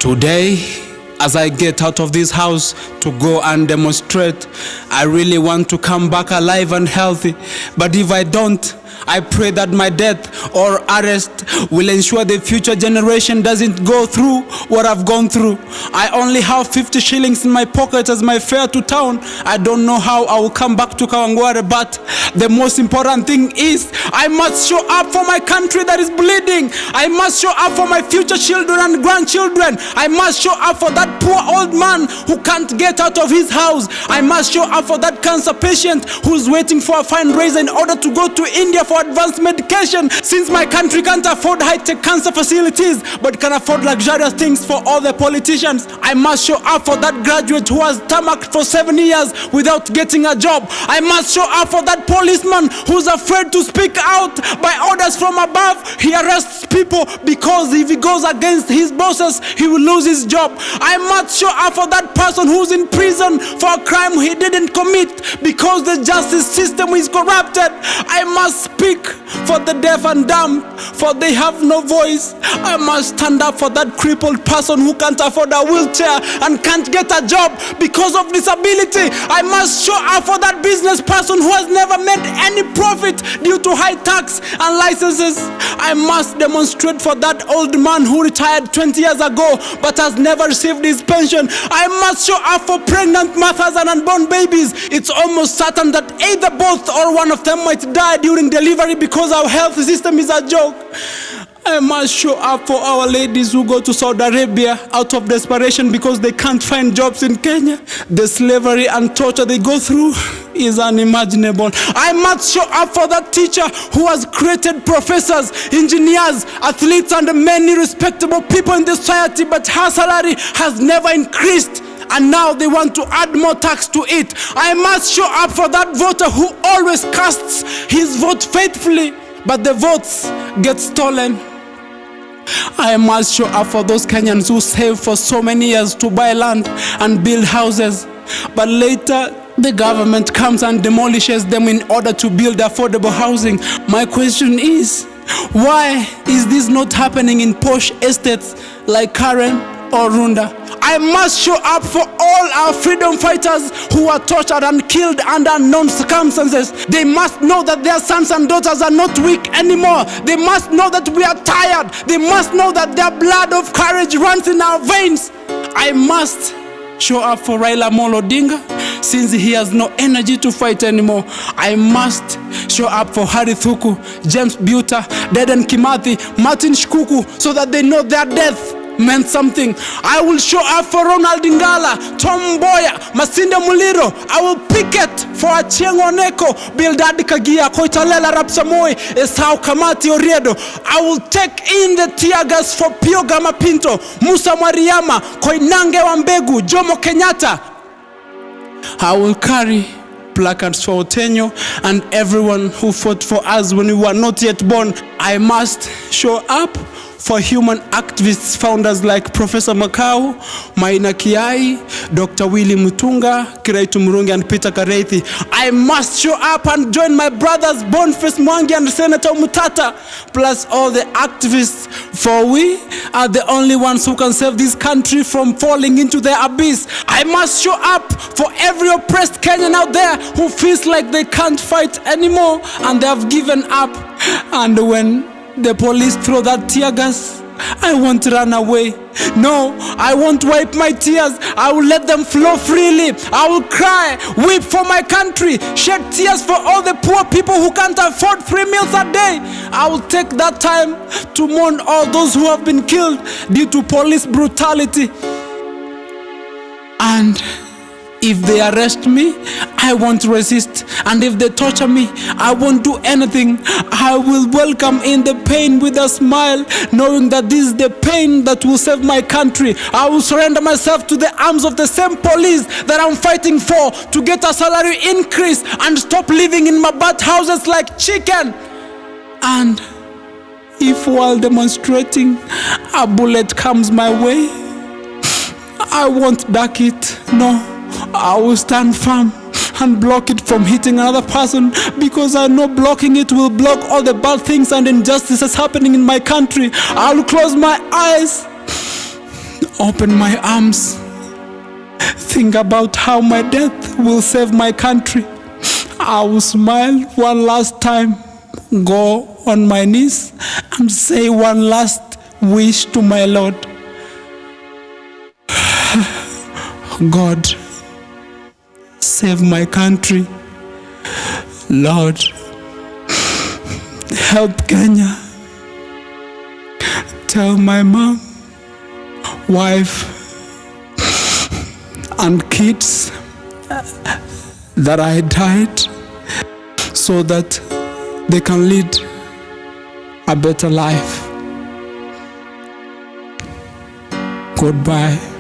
Today, as I get out of this house to go and demonstrate, I really want to come back alive and healthy. But if I don't, I pray that my death or arrest will ensure the future generation doesn't go through what I've gone through. I only have 50 shillings in my pocket as my fare to town. I don't know how I will come back to KANGWANA, but the most important thing is I must show up for my country that is bleeding. I must show up for my future children and grandchildren. I must show up for that poor old man who can't get out of his house. I must show up for that cancer patient who's waiting for a fundraiser in order to go to India for advanced medication, since my country can't afford high-tech cancer facilities but can afford luxurious things for all the politicians. I must show up for that graduate who has tarmacked for 7 years without getting a job. I must show up for that policeman who's afraid to speak out. By orders from above, he arrests people because if he goes against his bosses, he will lose his job. I must show up for that person who's in prison for a crime he didn't commit because the justice system is corrupted. I must speak for the deaf and dumb, for they have no voice. I must stand up for that crippled person who can't afford a wheelchair and can't get a job because of disability. I must show up for that business person who has never made any profit due to high tax and licenses. I must demonstrate for that old man who retired 20 years ago but has never received his pension. I must show up for pregnant mothers and unborn babies. It's almost certain that either both or one of them might die during delivery because our health system is a joke. I must show up for our ladies who go to Saudi Arabia out of desperation because they can't find jobs in Kenya. The slavery and torture they go through is unimaginable. I must show up for that teacher who has created professors, engineers, athletes, and many respectable people in the society, but her salary has never increased. And now they want to add more tax to it. I must show up for that voter who always casts his vote faithfully, but the votes get stolen. I must show up for those Kenyans who save for so many years to buy land and build houses, but later the government comes and demolishes them in order to build affordable housing. My question is, why is this not happening in posh estates like Karen or Runda? I must show up for all our freedom fighters who are tortured and killed under unknown circumstances. They must know that their sons and daughters are not weak anymore. They must know that we are tired. They must know that their blood of courage runs in our veins. I must show up for Raila Amolo Odinga since he has no energy to fight anymore. I must show up for Harry Thuku, James Buta, Dedan Kimathi, Martin Shkuku, so that they know their death meant something. I will show up for Ronald Ngala, Tom Mboya, Masinde Muliro. I will picket for Achieng' Oneko, Bildad Kagia, Koitalela Rapsamoi, Esau Kamati Oriedo. I will take in the tear gas for Pio Gamapinto, Musa Mariama, Koinange Wambegu, Jomo Kenyatta. I will carry placards for Otenyo and everyone who fought for us when we were not yet born. I must show up for human activists, founders like Professor Makau, Maina Kiai, Dr. Willy Mutunga, Kiraitu Murungi, and Peter Kareithi. I must show up and join my brothers Boniface Mwangi and Senator Mutata, plus all the activists, for we are the only ones who can save this country from falling into the abyss. I must show up for every oppressed Kenyan out there who feels like they can't fight anymore and they have given up. And when the police throw that tear gas, I won't run away. No, I won't wipe my tears. I will let them flow freely. I will cry, weep for my country, shed tears for all the poor people who can't afford 3 meals a day. I will take that time to mourn all those who have been killed due to police brutality. And if they arrest me, I won't resist. And if they torture me, I won't do anything. I will welcome in the pain with a smile, knowing that this is the pain that will save my country. I will surrender myself to the arms of the same police that I'm fighting for, to get a salary increase and stop living in Mabat houses like chicken. And if while demonstrating a bullet comes my way, I won't duck it. No, I will stand firm and block it from hitting another person, because I know blocking it will block all the bad things and injustices happening in my country. I will close my eyes open my arms, think about how my death will save my country. I will smile one last time, go on my knees and say one last wish to my Lord. God, save my country. Lord, help Kenya. Tell my mom, wife, and kids that I died so that they can lead a better life. Goodbye.